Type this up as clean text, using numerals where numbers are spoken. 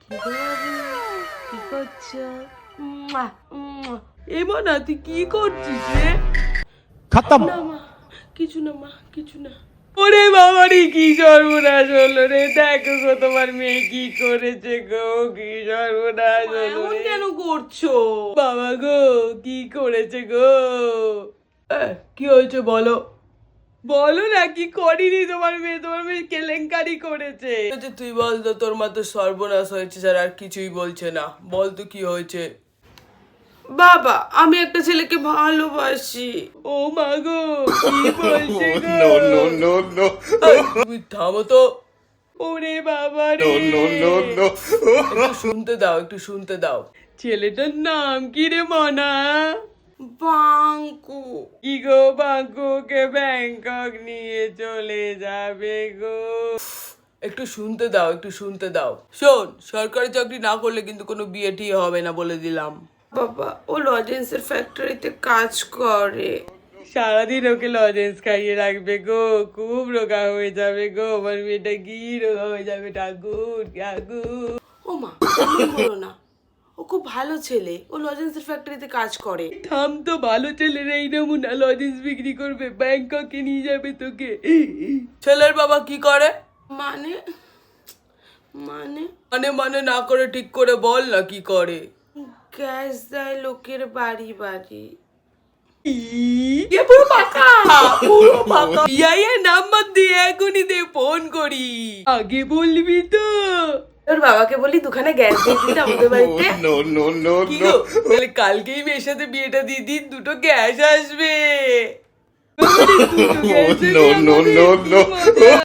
বাবু কি করছো? এমা না তুই কি করছিস রে? खत्म। না মা, কিছু না মা, কিছু না। ওরে বাবারে কি সর্বনাশ হলো রে, দেখো গো তোমার মেয়ে কি করেছে গো, কি সর্বনাশ হলো রে। কেন করছো বাবা গো, কি করেছে গো? কি হয়েছে বলো, বলো না কি করিনি তোমার মেয়ে কেলেঙ্কারি করেছে। তুই বল তো, তোর মা তো সর্বনাশ হয়েছে স্যার, আর কিছুই বলছে না, বল তো কি হয়েছে। বাবা আমি একটা ছেলেকে ভালোবাসি। ও মা গো কি বলছে গো? No, no, no, no. তুমি থামো তো। ওরে বাবা রে, No, no, no, একটু শুনতে দাও, একটু শুনতে দাও। ছেলেটার নাম কি রে মনা? বাঙ্কু। কি গো বাঙ্কুকে ব্যাংকক নিয়ে চলে যাবে গো। একটু শুনতে দাও, একটু শুনতে দাও। শোন, সরকারি চাকরি না করলে কিন্তু কোনো বিয়ে টিয়ে হবে না বলে দিলাম। বাবা ও লজেন্সের ফ্যাক্টরিতে কাজ করে, সারাদিন ওকে লজেন্স খাইয়ে রাখবে গো, খুব রোগা হয়ে যাবে গো আমার মেয়েটা, কি রোগা হয়ে যাবে ঠাকুর ঠাকুর। ও মা বলো না, ও খুব ভালো ছেলে, ও লজেন্সের ফ্যাক্টরিতে কাজ করে। থাম তো, ভালো ছেলের এই নমুনা লজেন্স বিক্রি করবে, ব্যাংককে নিয়ে যাবে তোকে। ছেলের বাবা কি করে? মানে মানে মানে মানে না করে ঠিক করে বল না কি করে। গ্যাস দেয় লোকের বাড়ি বাড়ি। পুরো পাকা, পুরো পাকা। ইয়া নাম্বার দিয়ে এখনই দে, ফোন করি। আগে বলবি তো। তোর বাবাকে বলি দুখানা গ্যাস দিয়ে দিতে আমাদের বাড়িতে। no, no, no, কি no. গো, তাহলে কালকেই মেয়ের সাথে বিয়েটা দিয়ে দিন, দুটো গ্যাস আসবে। No, no, no, no, no.